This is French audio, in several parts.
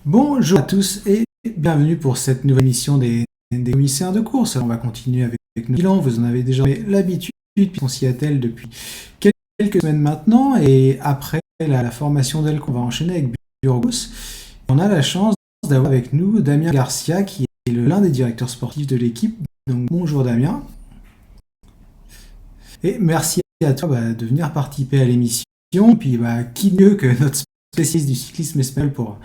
Bonjour à tous et bienvenue pour cette nouvelle émission des commissaires de course. On va continuer avec nos bilans. Vous en avez déjà l'habitude puisqu'on s'y attelle depuis quelques semaines maintenant. Et après la formation d'elle qu'on va enchaîner avec Burgos, on a la chance d'avoir avec nous Damien Garcia qui est l'un des directeurs sportifs de l'équipe. Donc bonjour Damien. Et merci à toi de venir participer à l'émission. Puis qui mieux que notre spécialiste du cyclisme espagnol pour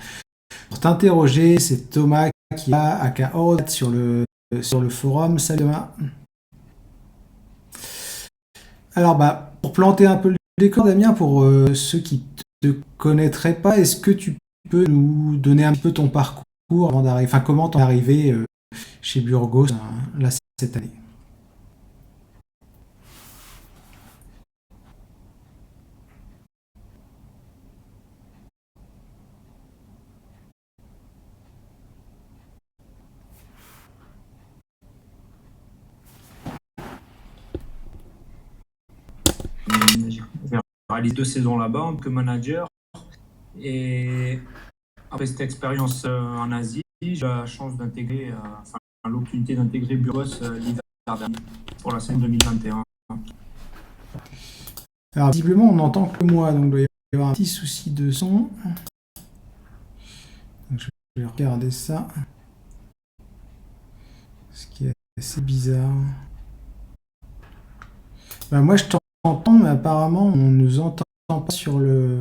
t'interroger, c'est Thomas qui a aka Ordat sur le forum. Salut Thomas. Alors pour planter un peu le décor, Damien, pour ceux qui te connaîtraient pas, est-ce que tu peux nous donner un peu ton parcours avant d'arriver, enfin comment t'es arrivé chez Burgos là cette année? J'ai réalisé 2 saisons là-bas en tant que manager. Et après cette expérience en Asie, j'ai eu la chance d'intégrer, l'opportunité d'intégrer Burgos l'hiver dernier pour la saison 2021. Alors visiblement on n'entend que moi, donc il doit y avoir un petit souci de son. Donc, je vais regarder ça, ce qui est assez bizarre. Moi je t'entends, mais apparemment on ne nous entend pas sur le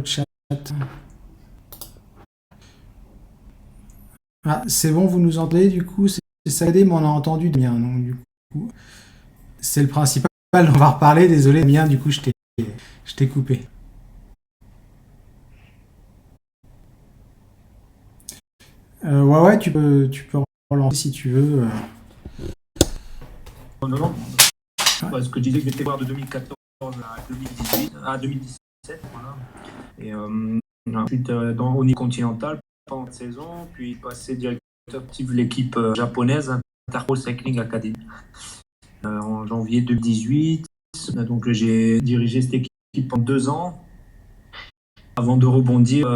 chat. Ah, c'est bon, vous nous entendez du coup, c'est saccadé, mais on a entendu bien. Donc du coup, c'est le principal. On va reparler. Désolé, bien. Du coup, je t'ai coupé. Ouais, tu peux relancer si tu veux. Non, non, Ouais. parce que je disais que j'étais voir de 2014 à 2017, voilà. Et ensuite au niveau continental pendant cette saison, puis passé directeur sportif de l'équipe japonaise Interpol Cycling Academy en janvier 2018. Donc j'ai dirigé cette équipe pendant 2 ans avant de rebondir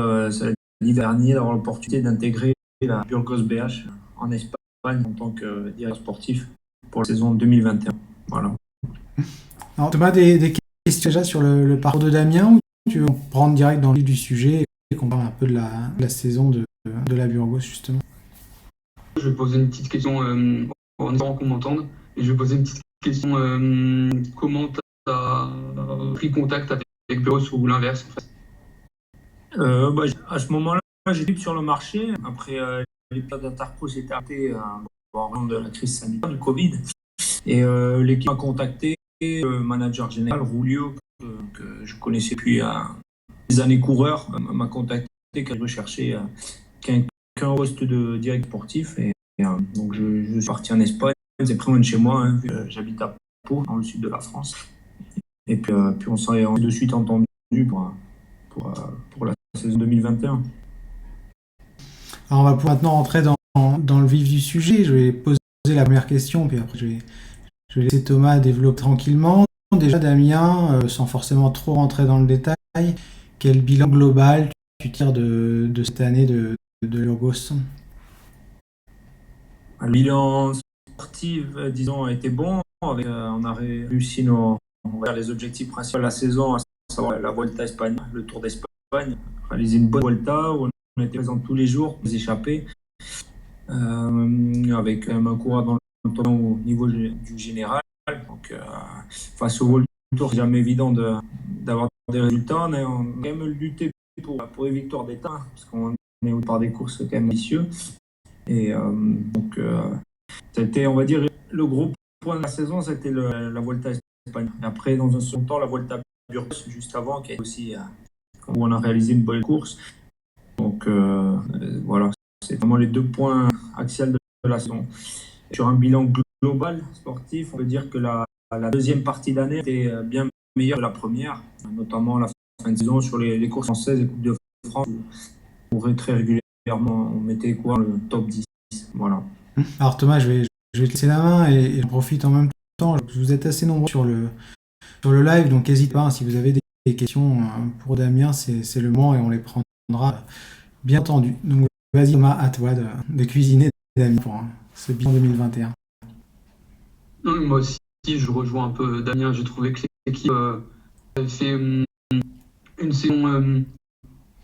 l'hiver dernier d'avoir l'opportunité d'intégrer la Burgos BH en Espagne en tant que directeur sportif pour la saison 2021. Voilà. Alors, Thomas, des questions déjà sur le parcours de Damien ou tu veux prendre direct dans le vif du sujet et qu'on parle un peu de la saison de la Burgos justement? Je vais poser une petite question en espérant qu'on m'entende. Et je vais poser une petite question comment tu as pris contact avec Bureau ou l'inverse en fait. À ce moment-là, j'ai libre sur le marché. Après l'épisode d'Interco s'était arrêté en raison de la crise sanitaire du Covid. Et l'équipe m'a contacté, le manager général, Rulio, que je connaissais depuis des années coureurs, m'a contacté car je recherchais qu'un poste de direct sportif. Et donc je suis parti en Espagne, c'est très loin de chez moi, hein, j'habite à Pau, dans le sud de la France. Et puis on s'est de suite entendu pour, pour la saison 2021. Alors, on va pouvoir maintenant rentrer dans le vif du sujet. Je vais poser la première question, puis après je vais laisser Thomas développer tranquillement. Déjà, Damien, sans forcément trop rentrer dans le détail, quel bilan global tu tires de cette année de Logos? Le bilan sportif, disons, a été bon. On a réussi on va dire, les objectifs principaux de la saison, à savoir la Volta Espagne, le Tour d'Espagne, réaliser une bonne Volta où on était présent tous les jours, les échappés, avec un coureur dans le temps au niveau du général. Donc, face au World Tour, c'est jamais évident d'avoir des résultats. On a quand même lutté pour les victoires d'État, parce qu'on est par des courses quand même ambitieux. Et donc, c'était, on va dire, le gros point de la saison, c'était la Volta Espagne. Et après, dans un second temps, la Volta Burgos, juste avant, qui est aussi où on a réalisé une bonne course. Donc, voilà, c'est vraiment les 2 points axiales de la saison. Sur un bilan global sportif, on peut dire que la deuxième partie d'année était bien meilleure que la première, notamment la fin de saison sur les courses françaises et Coupe de France, où très régulièrement on mettait quoi le top 10. Voilà. Alors Thomas, je vais te laisser la main et je profite en même temps. Vous êtes assez nombreux sur le live, donc n'hésitez pas, hein, si vous avez les questions pour Damien, c'est le moment et on les prendra bien entendu. Donc vas-y Thomas, à toi de cuisiner Damien pour ce bilan 2021. Non, mais moi aussi, je rejoins un peu Damien. J'ai trouvé que l'équipe avait fait une saison,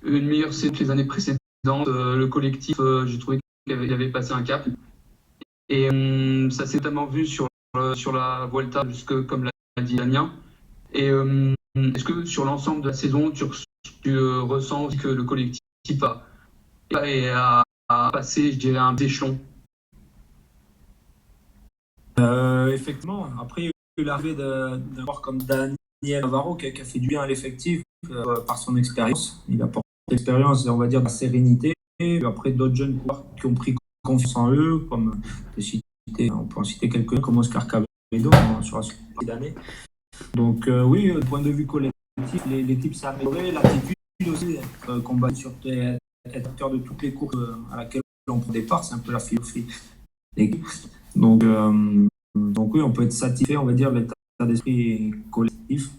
une meilleure saison que les années précédentes. Le collectif, j'ai trouvé qu'il avait passé un cap. Et ça s'est notamment vu sur la Vuelta, jusque comme l'a dit Damien. Et est-ce que sur l'ensemble de la saison, tu ressens aussi que le collectif a passé, je dirais, un échelon? Effectivement, après, il y a eu l'arrivée d'un joueur comme Daniel Navarro qui a fait du bien à l'effectif par son expérience. Il apporte l'expérience, on va dire, de la sérénité. Et après, d'autres jeunes joueurs qui ont pris confiance en eux, comme on peut en citer quelques-uns, comme Oscar Cabredo sur la suite d'année. Donc, oui, du point de vue collectif, l'équipe s'est améliorée. L'attitude aussi, combattre sur être acteur de toutes les courses à laquelle on prend départ, c'est un peu la philosophie de l'équipe. Donc oui, on peut être satisfait, on va dire, de l'état d'esprit collectif.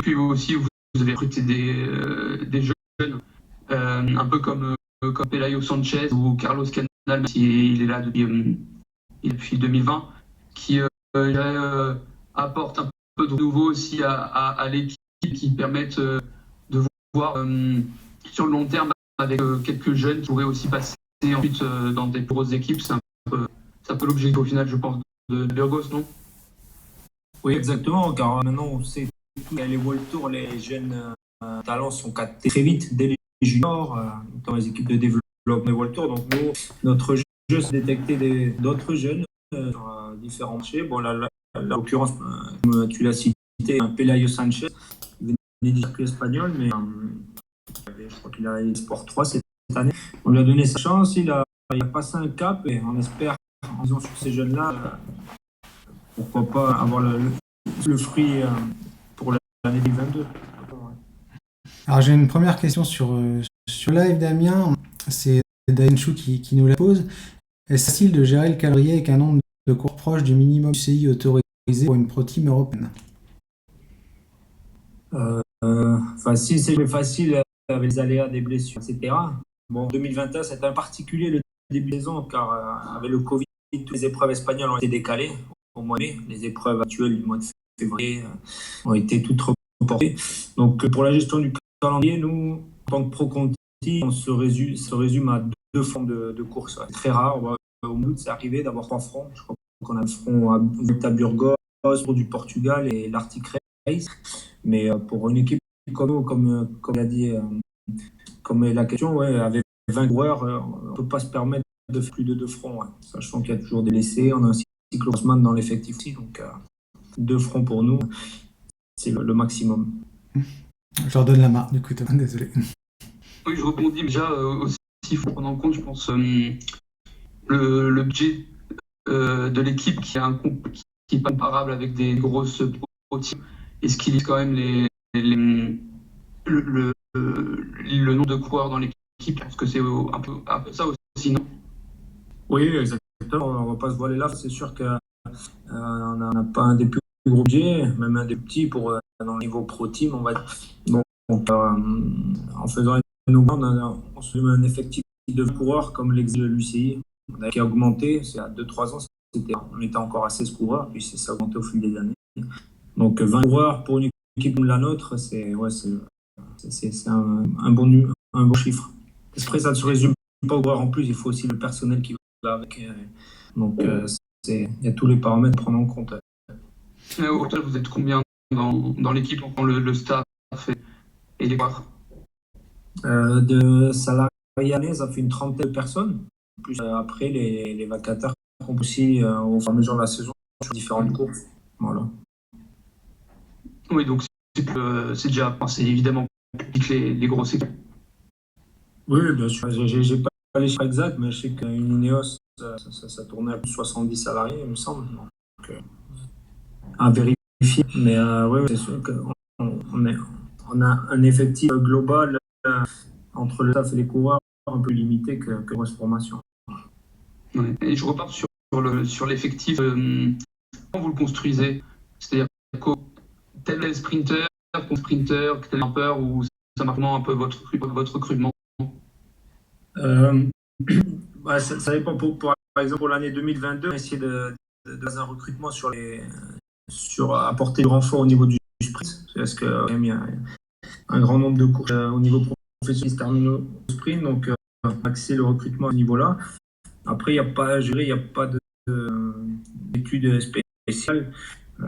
Puis vous aussi, vous avez recruté des jeunes, un peu comme Pelayo Sanchez ou Carlos Canal, même s'il est là depuis 2020, qui apporte un peu de nouveau aussi à l'équipe, qui permettent de voir sur le long terme avec quelques jeunes qui pourraient aussi passer ensuite dans des grosses équipes. C'est un peu l'objectif au final, je pense, de Burgos, non? Oui, exactement, car maintenant on sait tous les World Tour, les jeunes talents sont captés très vite dès les juniors, dans les équipes de développement des World Tour. Donc nous, notre jeu, c'est détecter d'autres jeunes sur différents marchés. Bon, là, en l'occurrence, tu l'as cité, Pelayo Sanchez, il venait du circuit espagnol, mais je crois qu'il a eu Sport 3 cette année. On lui a donné sa chance, il a passé un cap et on espère, en disant sur ces jeunes-là, pourquoi pas avoir le fruit pour l'année 2022. Alors j'ai une première question sur live Damien, c'est Dainchou qui nous la pose. Est-ce facile de gérer le calendrier avec un nombre de cours proche du minimum UCI autorisé pour une pro team européenne? Si c'est facile avec les aléas des blessures, etc. Bon, 2021, c'est un particulier le début de saison, car avec le Covid, toutes les épreuves espagnoles ont été décalées au mois de mai. Les épreuves actuelles du mois de février ont été toutes reportées. Donc, pour la gestion du calendrier, nous, en tant que Pro Conti, on se résume à 2 fronts de course. C'est très rare. Au Mout, c'est arrivé d'avoir 3 fronts. Je crois qu'on a le front à Burgos, pour du Portugal et l'Arctic Race. Mais pour une équipe comme nous, comme l'a dit, comme la question, ouais, avec 20 coureurs, on ne peut pas se permettre de faire plus de 2 fronts. Ouais. Sachant qu'il y a toujours des blessés, on a un cyclocrossman dans l'effectif aussi, donc 2 fronts pour nous, c'est le maximum. Je leur donne la main, du coup, Thomas, désolé. Oui, je rebondis déjà aussi, il faut prendre en compte, je pense, le budget de l'équipe qui est pas comparable avec des grosses pro teams, et ce qui limite quand même le nombre de coureurs dans l'équipe, parce que c'est un peu ça aussi, non? Oui, exactement, on ne va pas se voiler là, c'est sûr qu'on n'a pas un des plus gros budgets, même un des petits pour dans le niveau pro team, on va dire. Donc, en faisant une augmentation, on se met un effectif de coureurs comme l'exige l'UCI, qui a augmenté, c'est à 2-3 ans, on était encore à 16 coureurs, puis ça a augmenté au fil des années. Donc 20 coureurs pour une équipe comme la nôtre, c'est un bon chiffre. Après, ça ne se résume pas aux coureurs en plus, il faut aussi le personnel qui va avec. Donc il y a tous les paramètres à prendre en compte. Au total, vous êtes combien dans l'équipe, le staff et les coureurs? De salariés année, ça fait une trentaine de personnes. Plus après, les vacataires comptent aussi au fur et à mesure de la saison sur différentes courses. Voilà. Oui, donc c'est évidemment plus que les grosses équipes. Oui, bien sûr. J'ai pas les chiffres exacts, mais je sais qu'une Ineos, ça tournait à plus de 70 salariés, il me semble. Donc, à vérifier. Mais oui, c'est sûr qu'on a un effectif global entre le staff et les coureurs un peu limité que grosse formation. Ouais. Et je repars sur l'effectif. Comment vous le construisez? C'est-à-dire tel sprinter, tel grimpeur, ou ça marche comment un peu votre recrutement? Euh, ça dépend. Par exemple, pour l'année 2022, on a essayé de faire un recrutement sur apporter du renfort au niveau du sprint. Parce que même, il y a un grand nombre de courses au niveau professionnel qui se terminent au sprint, donc axer le recrutement à ce niveau-là. Après, il n'y a pas d'études spéciales.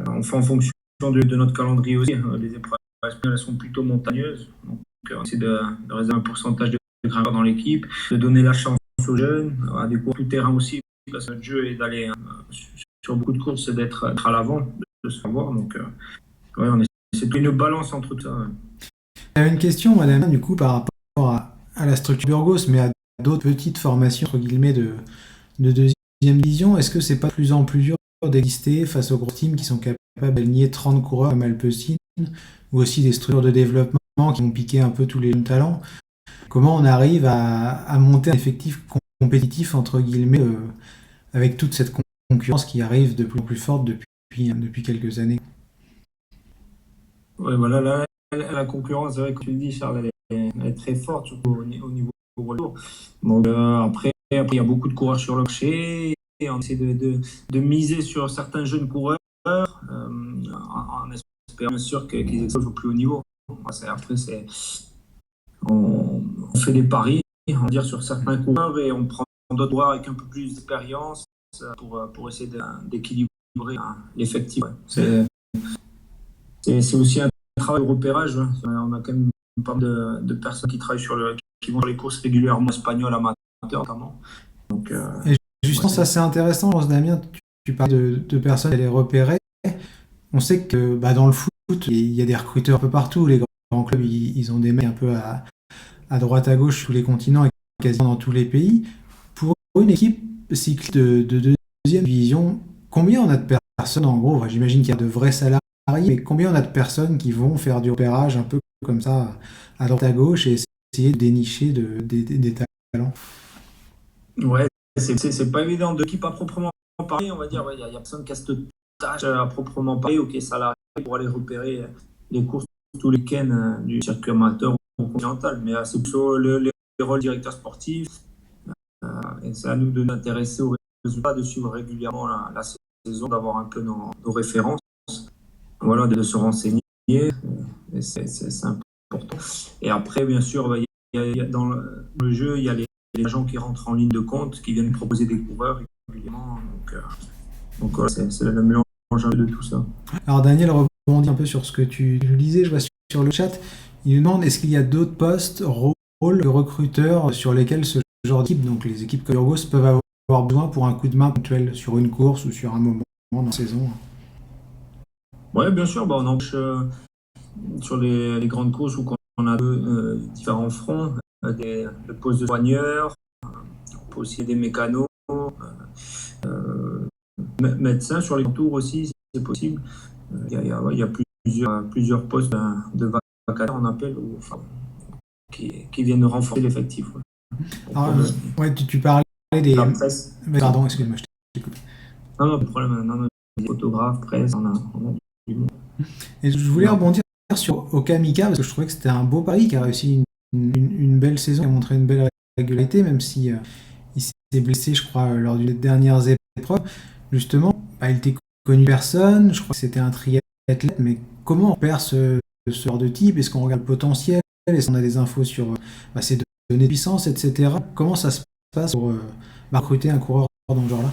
On fait en fonction de notre calendrier aussi. Les épreuves elles sont plutôt montagneuses. Donc, on essaie de réserver un pourcentage de grimpeurs dans l'équipe, de donner la chance aux jeunes, à des cours tout terrain aussi. Parce que notre jeu est d'aller sur beaucoup de courses, d'être à l'avant, de se savoir. Donc, c'est une balance entre tout ça. Ouais. J'avais une question, madame, du coup, par rapport à la structure Burgos, mais à d'autres petites formations, entre guillemets, de deuxième division. Est-ce que c'est pas de plus en plus dur d'exister face aux grosses teams qui sont capables d'aligner 30 coureurs comme Alpecin, ou aussi des structures de développement qui vont piquer un peu tous les jeunes talents? Comment on arrive à monter un effectif compétitif, entre guillemets, avec toute cette concurrence qui arrive de plus en plus forte depuis quelques années? Ouais, voilà, là, la concurrence, c'est vrai que tu le dis, Charles, elle est très forte, surtout au niveau retour. Donc, après, il y a beaucoup de coureurs sur le marché et on essaie de miser sur certains jeunes coureurs en espérant bien sûr qu'ils explosent au plus haut niveau. Après, on fait des paris, on va dire, sur certains coureurs et on prend d'autres coureurs avec un peu plus d'expérience pour essayer d'équilibrer l'effectif. Ouais. C'est aussi un travail de repérage. Ouais. On a quand même pas mal de personnes qui travaillent qui vont sur les courses régulièrement espagnoles amateurs notamment. Donc, et justement, ça c'est intéressant, Damien, tu parles de personnes à les repérer. On sait que dans le foot, il y a des recruteurs un peu partout. Les grands clubs, ils ont des mecs un peu à droite, à gauche, sur les continents et quasiment dans tous les pays. Pour une équipe cycliste de deuxième division, combien on a de personnes, en gros, j'imagine qu'il y a de vrais salariés, mais combien on a de personnes qui vont faire du repérage un peu comme ça, à droite, à gauche, et essayer de dénicher des talents? Ouais, c'est pas évident. De l'équipe à proprement parler, on va dire, il y a personne qui a cette tâche à proprement parler ou qui est salarié pour aller repérer les courses tous les week-ends du circuit amateur ou continental. Mais c'est plutôt les rôles directeurs sportifs. Et c'est à nous de nous intéresser aux résultats, de suivre régulièrement la saison, d'avoir un peu nos références, voilà, de se renseigner. Et c'est important. Et après, bien sûr, dans le jeu, il y a les agents qui rentrent en ligne de compte, qui viennent proposer des coureurs régulièrement. Donc voilà, c'est le mélange de tout ça. Alors Daniel rebondit un peu sur ce que tu disais, je vois sur le chat. Il nous demande, est-ce qu'il y a d'autres postes, rôles de recruteurs sur lesquels ce genre d'équipe, donc les équipes comme Burgos, peuvent avoir besoin pour un coup de main ponctuel sur une course ou sur un moment dans la saison? Oui, bien sûr, on embauche sur les grandes courses où on a différents fronts, le poste de soigneur, on peut aussi des mécanos, médecins sur les tours aussi, si c'est possible. Il y a plusieurs postes de vacataires, on appelle, qui viennent renforcer l'effectif. Ouais. Alors, tu parlais des... Pardon, excuse-moi, je t'ai coupé. Non, pas de problème. Non, des photographes, presse, on a du monde. Et je voulais rebondir sur Okamika, parce que je trouvais que c'était un beau pari qui a réussi une belle saison, qui a montré une belle régularité, même si il s'est blessé, je crois, lors des dernières épreuves. Justement, il était connu personne, je crois que c'était un triathlète, mais comment on repère ce genre de type? Est-ce qu'on regarde le potentiel? Est-ce qu'on a des infos sur ses données de puissance, etc. Comment ça se passe pour recruter un coureur dans ce genre-là?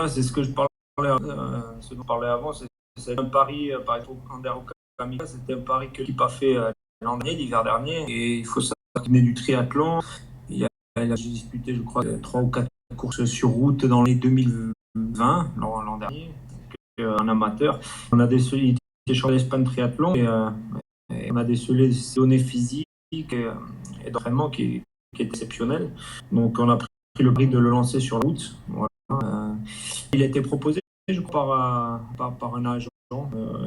C'est ce que je parlais, ce dont je parlais avant, c'est un pari, par exemple, Ander Okamika, c'était un pari que l'équipe a fait l'an dernier, l'hiver dernier, et il faut savoir qu'il venait du triathlon. Il a disputé, je crois, 3 ou 4 courses sur route dans les 2020, l'an dernier, en amateur. On a décelé, il était champion d'Espagne triathlon, et on a décelé ses données physiques et d'entraînement qui étaient exceptionnelles. Donc on a pris le pari de le lancer sur la route. Voilà. Il a été proposé, je crois, par un agent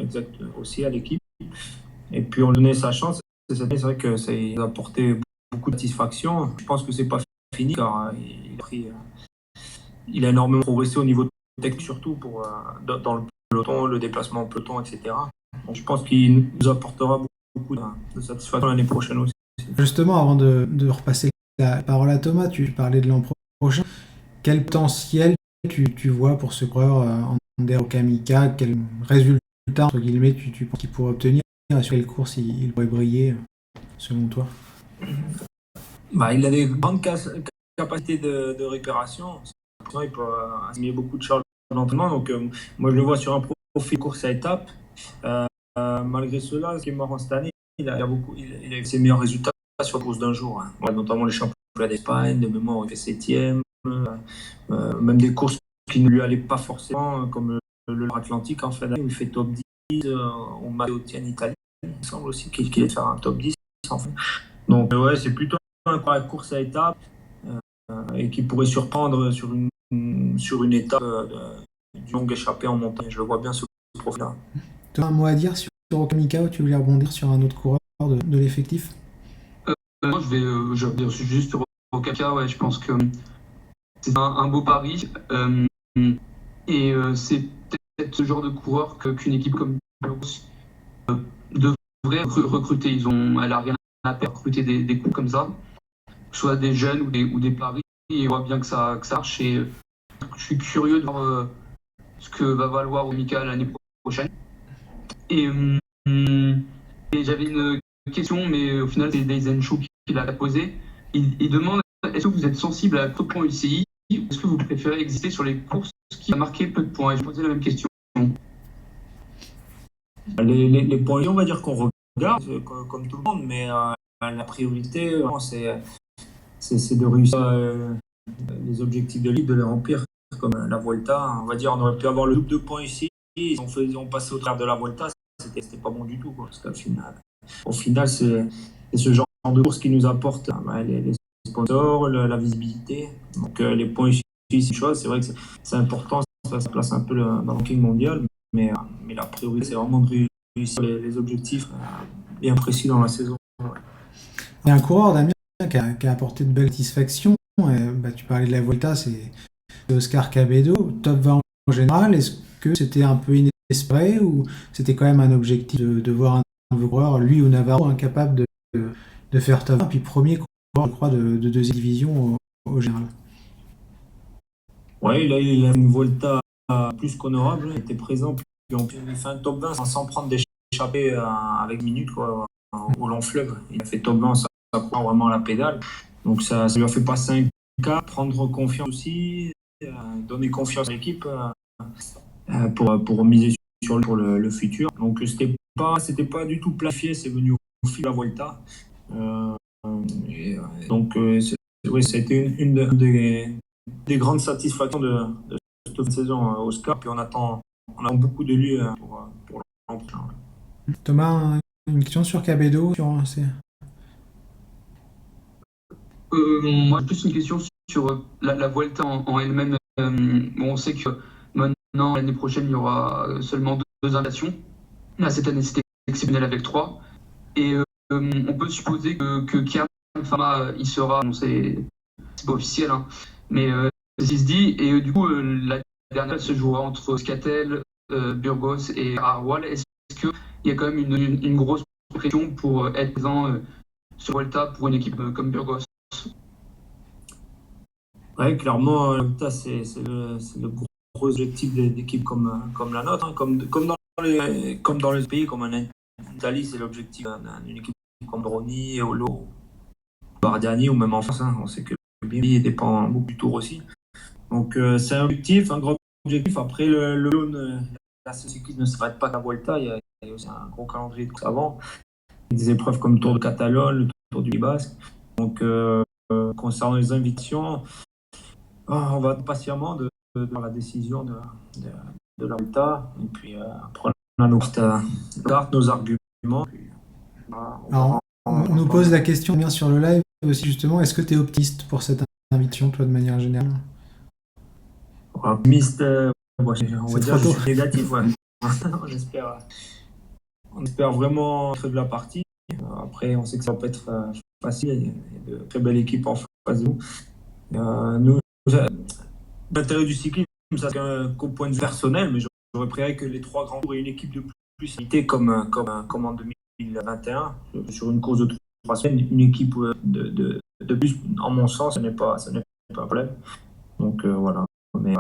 exact aussi à l'équipe. Et puis on donnait sa chance. C'est vrai que ça a apporté beaucoup de satisfaction. Je pense que c'est pas fini car il a énormément progressé au niveau technique surtout pour, dans le peloton, le déplacement en peloton, etc. Donc, je pense qu'il nous apportera beaucoup de satisfaction l'année prochaine aussi. Justement, avant de repasser la parole à Thomas, tu parlais de l'an prochain. Quel potentiel tu vois pour ce coureur Ander Kamika? Quel résultat, entre guillemets, tu penses qu'il pourrait obtenir? Sur quelle course il pourrait briller, selon toi? Bah, il a des grandes capacités de récupération. Il peut assimiler beaucoup de charges d'entraînement. Donc, moi, je le vois sur un profil course à étapes. Malgré cela, ce qui est marrant cette année, il a eu ses meilleurs résultats sur la course d'un jour. Hein. Ouais, notamment les championnats d'Espagne, de mémoire, il fait 7e. Même des courses qui ne lui allaient pas forcément, comme le Atlantique en fin d'année, où il fait top 10 au Matteo-Tienne Italie. Il me semble aussi qu'il allait faire un top 10. En fait. Donc, ouais, c'est plutôt une course à étapes et qui pourrait surprendre sur une étape du long échappé en montagne. Je le vois bien ce profil-là. Tu as un mot à dire sur Kamika ou tu voulais rebondir sur un autre coureur de l'effectif? Moi, je vais dire juste sur Kamika. Ouais, je pense que c'est un beau pari. Et c'est peut-être ce genre de coureur qu'une équipe comme Burgos devrait recruter. Elle a rien à perdre recruter des coups comme ça, que ce soit des jeunes ou des paris. Et on voit bien que ça marche. Et je suis curieux de voir ce que va valoir Mika l'année prochaine. Et j'avais une question, mais au final, c'est Daisen Chou qui l'a posée. Il demande, est-ce que vous êtes sensible à peu de points UCI ou est-ce que vous préférez exister sur les courses qui a marqué peu de points? Et je posais la même question. Les points, on va dire qu'on regarde comme tout le monde, mais la priorité, c'est de réussir les objectifs de ligue, de les remplir, comme la Vuelta. On va dire, on aurait pu avoir le double de points ici. Ils ont passé au travers de la Vuelta, c'était pas bon du tout, quoi, parce qu'au final, c'est ce genre de course qui nous apporte les sponsors, la visibilité. Donc les points ici, c'est une chose. C'est vrai que c'est important, ça place un peu dans le ranking mondial, mais la priorité, c'est vraiment de réussir les objectifs bien précis dans la saison. Ouais. Il y a un coureur, Damien, qui a apporté de belles satisfactions. Tu parlais de la Vuelta, c'est Oscar Cabedo, top 20 en général. Est-ce que c'était un peu inespéré ou c'était quand même un objectif de voir un nouveau coureur, lui ou Navarro, incapable de faire top 20, puis premier coureur, je crois, de deuxième division au général? Oui, il a une Volta plus qu'honorable. Il était présent, puis il fait un top 20 sans prendre des échappées avec minutes quoi, au long fleuve. Il a fait top 20, ça prend vraiment la pédale. Donc ça lui a fait passer un cap, prendre confiance aussi, donner confiance à l'équipe pour miser sur le futur. Donc c'était pas du tout planifié, c'est venu au fil de la Volta. Donc ça a été une des grandes satisfactions de cette saison Oscar. Puis on attend beaucoup de lui pour l'an prochain. Thomas, une question sur Cabedo Moi, plus une question sur la Vuelta en elle-même. On sait que maintenant, l'année prochaine, il y aura seulement deux invitations. Là, cette année, c'était exceptionnel avec 3. Et on peut supposer que Kian Fama, il sera, bon, c'est pas officiel, hein, mais c'est se dit. Et du coup, la dernière se jouera entre Scatel, Burgos et Arwal. Est-ce qu'il y a quand même une grosse pression pour être présent sur Vuelta pour une équipe comme Burgos? Ouais, clairement, c'est le gros objectif d'équipes comme la nôtre, hein, comme dans les pays, comme en Italie, c'est l'objectif d'une équipe comme Broni, Olo, Bardiani ou même en France. Hein, on sait que le BMI dépend beaucoup du Tour aussi. Donc c'est un grand objectif. Après, la cycliste ne s'arrête pas à la Vuelta, il y a aussi un gros calendrier de course avant. Des épreuves comme le Tour de Catalogne, le Tour du Pays Basque. Donc concernant les invitations, on va patiemment de la décision de la Vuelta et puis après on a nos arguments. Puis, Alors, on nous pose la question bien sur le live aussi justement, est-ce que tu es optimiste pour cette invitation, toi, de manière générale? Optimiste, on va dire je suis négatif, ouais. on espère vraiment très de la partie. Après, on sait que ça va pas être facile, il y a de très belles équipes en face de nous. L'intérêt du cyclisme, ça qu'au point de vue personnel, mais j'aurais préféré que les 3 grands tours aient une équipe de plus limitée comme en 2021. Sur une course de 3 semaines, une équipe de plus, en mon sens, ce n'est pas un problème. Donc voilà. Mais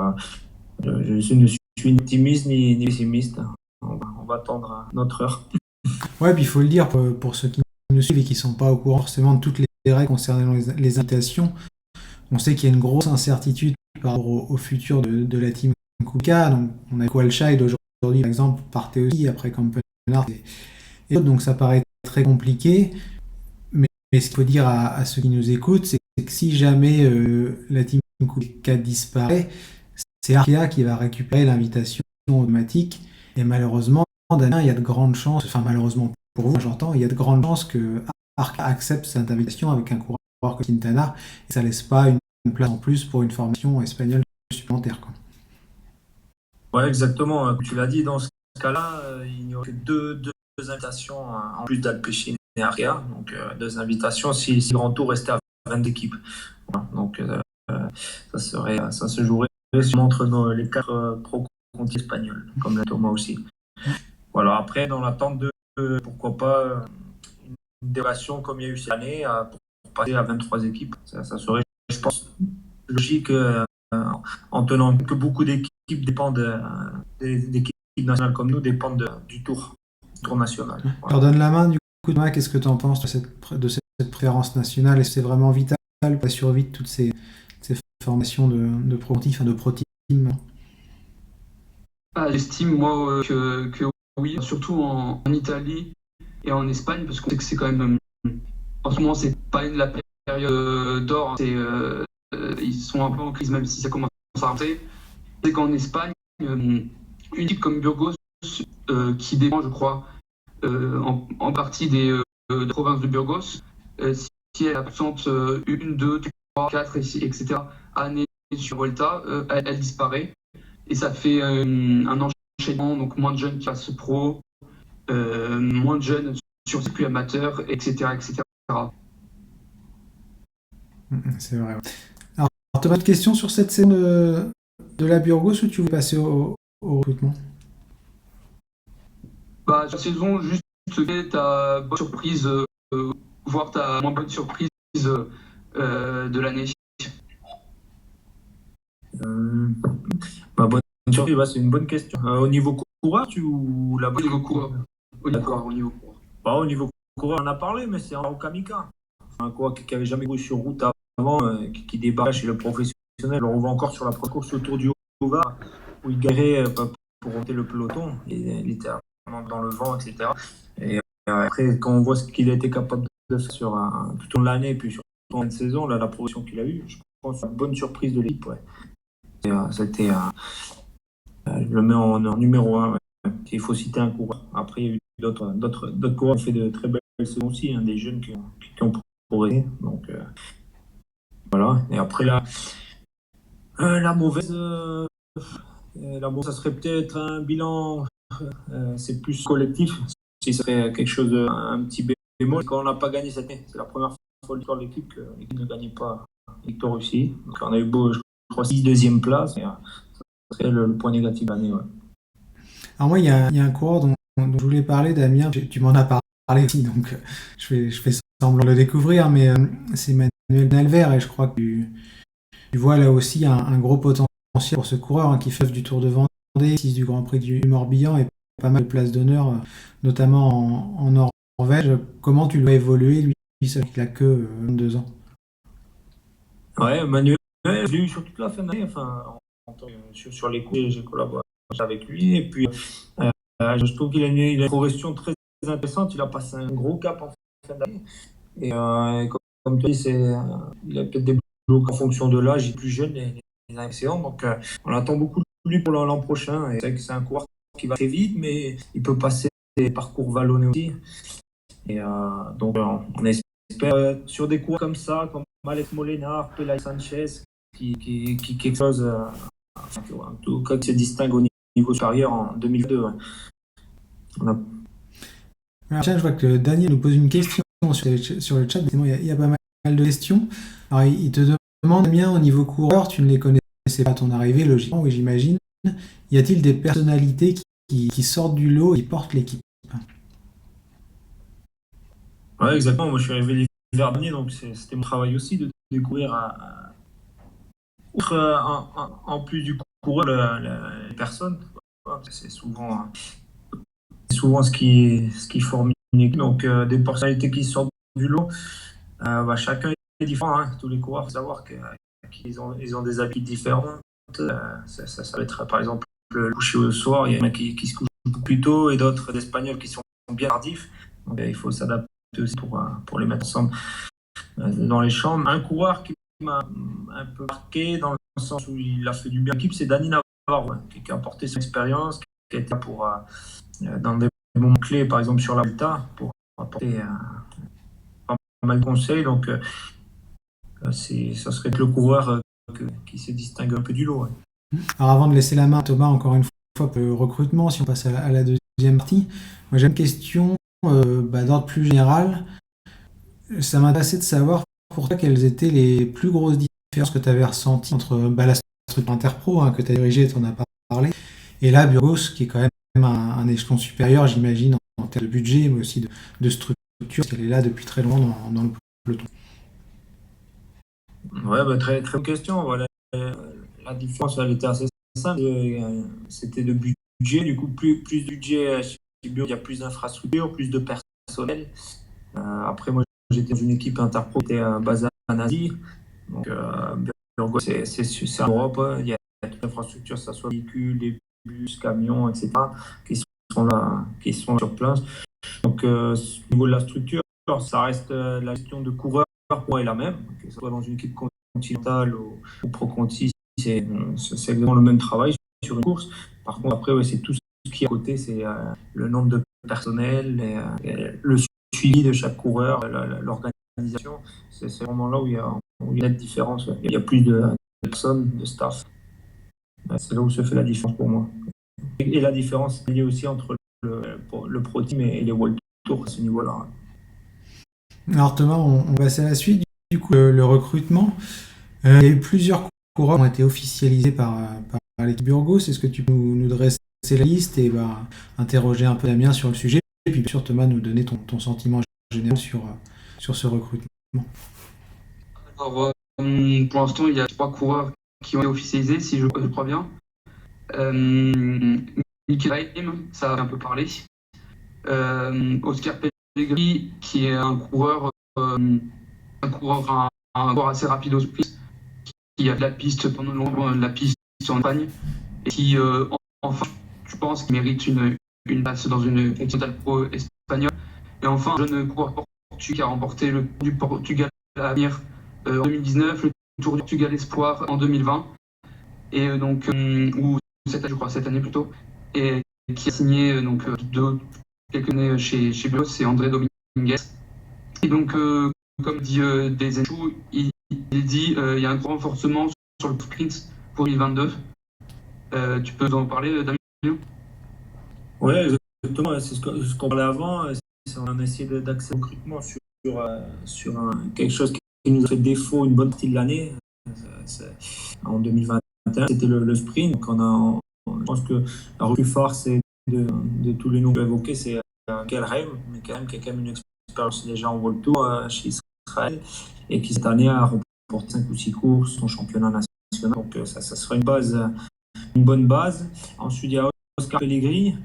je ne suis ni optimiste ni pessimiste. On va attendre notre heure. Ouais, puis il faut le dire pour ceux qui nous suivent et qui ne sont pas au courant forcément de toutes les règles concernant les invitations. On sait qu'il y a une grosse incertitude par rapport au futur de la team Kuka. Donc, on a Walscheid aujourd'hui, par exemple, partait aussi après Campenard et autres. Donc ça paraît très compliqué. Mais ce qu'il faut dire à ceux qui nous écoutent, c'est que si jamais la team Kuka disparaît, c'est Arkea qui va récupérer l'invitation automatique. Et malheureusement, Damien, il y a de grandes chances, enfin malheureusement pour vous, j'entends, il y a de grandes chances que Arkea accepte cette invitation avec un coureur comme Quintana, et ça laisse pas une place en plus pour une formation espagnole supplémentaire, quoi. Ouais, exactement. Tu l'as dit, dans ce cas-là, il n'y aurait que deux invitations en plus d'Alpecin et Arkea. Donc 2 invitations si le grand tour restait à 20 équipes. Voilà. Donc ça se jouerait entre les 4 pro-contis espagnols, comme l'a Thomas aussi. Voilà, après, dans l'attente de pourquoi pas une dérogation comme il y a eu cette année pour passer à 23 équipes. Ça serait, je pense, logique en tenant que beaucoup d'équipes dépendent d'équipes nationales comme nous, dépendent du tour national. Voilà. Je leur donne la main, du coup, Thomas, qu'est-ce que tu en penses de cette préférence nationale? Est-ce que c'est vraiment vital pour la survie de toutes ces formations de pro-team? J'estime, moi, que oui, surtout en Italie et en Espagne, parce qu'on sait que c'est quand même. En ce moment, c'est pas la période d'or, ils sont un peu en crise, même si ça commence à arrêter. C'est qu'en Espagne, une équipe comme Burgos, qui dépend, je crois, en partie des provinces de Burgos, si elle est absente 1, 2, 3, 4, etc., années sur Volta, elle disparaît. Et ça fait un enchaînement, donc moins de jeunes qui passent pro, moins de jeunes sur circuit amateur, etc., etc. C'est vrai. Alors, Thomas, une question sur cette scène de la Burgos, ou tu veux passer au recrutement? La saison, juste ta bonne surprise, voire ta moins bonne surprise de l'année. Bonne surprise, c'est une bonne question. Au niveau coureur, ou la bonne niveau coureur? Au niveau coureur. Au niveau coureur, on en a parlé, mais c'est Haru Kamika. Un coureur qui n'avait jamais couru sur route avant, qui débarque chez le professionnel. On le voit encore sur la première course autour du Haut-Var, où il galérait pour monter le peloton. Il était dans le vent, etc. Et après, quand on voit ce qu'il a été capable de faire tout au long de l'année, puis sur une saison, là, la progression qu'il a eue, je pense que c'est une bonne surprise de l'équipe. Ouais. C'était, je le mets en numéro 1. Ouais. Il faut citer un coureur. Après, il y a eu d'autres coureurs qui ont fait de très belles saisons aussi, des jeunes qui ont progressé. Donc, voilà. Et après, la mauvaise, ça serait peut-être un bilan, c'est plus collectif. Si ce serait quelque chose un petit bémol, quand on n'a pas gagné cette année, c'est la première fois de l'histoire de l'équipe que l'équipe ne gagne pas victoire aussi. Donc, on a eu je crois 6 deuxième place, et ça serait le point négatif de l'année. Ouais. Alors moi, il y a un coureur dont je voulais parler, Damien, tu m'en as parlé aussi, donc je fais semblant de le découvrir, mais c'est Manuel Nalver, et je crois que tu vois là aussi un gros potentiel pour ce coureur, qui fait du Tour de Vendée, 6 du Grand Prix du Morbihan, et pas mal de places d'honneur, notamment en Norvège. Comment tu l'as évolué, lui, seul qu'il a que 22 ans? Ouais, Manuel, je l'ai eu sur toute la fin d'année, sur les coups, j'ai collaboré avec lui, et puis je trouve qu'il a une progression très intéressante. Il a passé un gros cap en fin d'année, et comme tu dis, il a peut-être des blocs en fonction de l'âge, il est plus jeune, et il est excellent, donc on attend beaucoup de lui pour l'an prochain. Et c'est vrai que c'est un coureur qui va très vite, mais il peut passer des parcours vallonnés aussi, et donc on espère sur des coureurs comme ça, comme Alex Molenaar, Pelay Sanchez, qui quelque chose, en tout cas, qui se distingue au niveau supérieur en 2002. Ouais. Alors, je vois que Daniel nous pose une question sur le chat. Il y a pas mal de questions. Alors, il te demande, bien au niveau coureur, tu ne les connais connaissais pas ton arrivée, logiquement, oui, j'imagine. Y a-t-il des personnalités qui sortent du lot et qui portent l'équipe? Ouais, exactement. Moi, je suis arrivé l'hiver dernier, donc c'était mon travail aussi de découvrir, outre, en plus du coureur, les personnes. C'est souvent ce qui forme une équipe. Donc, des personnalités qui sortent du lot. Chacun est différent, hein. Tous les coureurs, il faut savoir qu'ils ont des habitudes différentes. Ça va être, par exemple, le coucher au soir. Il y en a qui se couchent beaucoup plus tôt et d'autres, d'Espagnols, qui sont bien tardifs. Donc, il faut s'adapter aussi pour les mettre ensemble dans les chambres. Un coureur qui m'a un peu marqué dans le sens où il a fait du bien à l'équipe, c'est Dani Navarro, hein, qui a apporté son expérience, qui a été là dans des moments clés, par exemple sur la Vuelta, pour apporter pas mal de conseils. Donc, ça serait le coureur qui se distingue un peu du lot. Ouais. Alors avant de laisser la main à Thomas, encore une fois, pour le recrutement, si on passe à la deuxième partie, moi j'ai une question d'ordre plus général. Ça m'intéressait de savoir pour toi quelles étaient les plus grosses différences que tu avais ressenties entre la structure Interpro, hein, que tu as dirigée, tu en as parlé, et là Burgos, qui est quand même un échelon supérieur, j'imagine, en termes de budget, mais aussi de structure, parce qu'elle est là depuis très longtemps dans le peloton. Ouais, très, très bonne question. Voilà. La différence, elle était assez simple. C'était de budget. Du coup, plus de budget chez Burgos, il y a plus d'infrastructures, plus de personnel. Après, moi, j'étais dans une équipe Interpro qui était basée en Asie. Donc, Burgos, c'est en Europe. Il y a toute l'infrastructure, que ce soit véhicules, des bus, camions, etc., qui sont là, qui sont sur place. Donc, au niveau de la structure, ça reste la gestion de coureurs pour moi est la même, que ce soit dans une équipe continentale ou Pro Conti, c'est exactement le même travail sur une course. Par contre, après, ouais, c'est tout ce qui est à côté, c'est le nombre de personnel, le suivi de chaque coureur, l'organisation. C'est vraiment là où il y a une nette différence. Ouais. Il y a plus de personnes, de staff. C'est là où se fait la différence pour moi. Et la différence est liée aussi entre le Pro Team et les World Tour à ce niveau-là. Alors Thomas, on va passer à la suite. Du coup, le recrutement. Il y a eu plusieurs coureurs qui ont été officialisés par l'équipe Burgos. Est-ce que tu peux nous dresser la liste et interroger un peu Damien sur le sujet? Et puis bien sûr, Thomas, nous donner ton sentiment général sur ce recrutement. Alors, pour l'instant, il y a 3 coureurs qui ont été officialisés, si je crois bien. Michael Haim, ça a un peu parlé. Oscar Pellegrini, qui est un coureur assez rapide au sprint, qui a de la piste pendant longtemps, la piste en Espagne, et qui, enfin, je pense qu'il mérite une place dans une continentale pro espagnole. Et enfin, un jeune coureur portugais qui a remporté le Tour du Portugal à venir en 2019, le Tour du Portugal Espoir en 2020, et ou cette année plutôt, et qui a signé quelques années chez Burgos, c'est André Dominguez. Et donc, comme dit Desenchou, il dit il y a un grand renforcement sur le sprint pour 2022. Tu peux en parler, Damien? Oui, exactement. C'est ce qu'on parlait avant. On a essayé d'accéder au recrutement sur quelque chose qui nous a fait défaut une bonne partie de l'année. En 2021, c'était le sprint. Donc je pense que la recrue phare, c'est de tous les noms que j'ai évoqués, c'est Kelheim, mais qui a quand même une expérience déjà en World Tour chez Israël et qui cette année a remporté 5 ou 6 courses en championnat national. Donc ça sera une bonne base. Ensuite, il y a Oscar Pellegrini,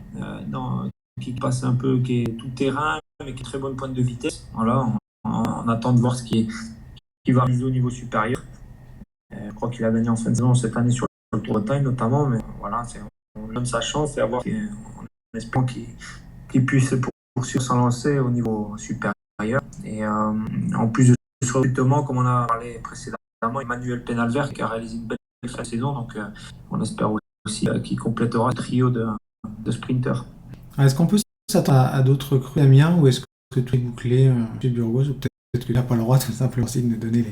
qui passe un peu, qui est tout terrain, mais qui est très bonne pointe de vitesse. Voilà, on attend de voir ce qui va arriver au niveau supérieur. Je crois qu'il a gagné en fin de saison cette année sur le Tour de Bretagne notamment, mais voilà, on donne sa chance et à voir en espérant qu'il puisse poursuivre son lancée au niveau supérieur. Et en plus de ce recrutement, comme on a parlé précédemment, Emmanuel Penalver qui a réalisé une belle saison, donc on espère aussi qu'il complétera le trio de sprinters. Est-ce qu'on peut s'attendre à d'autres recrues, Damien, ou est-ce que tout est bouclé chez Burgos, ou peut-être qu'il n'a pas le droit tout simplement de nous donner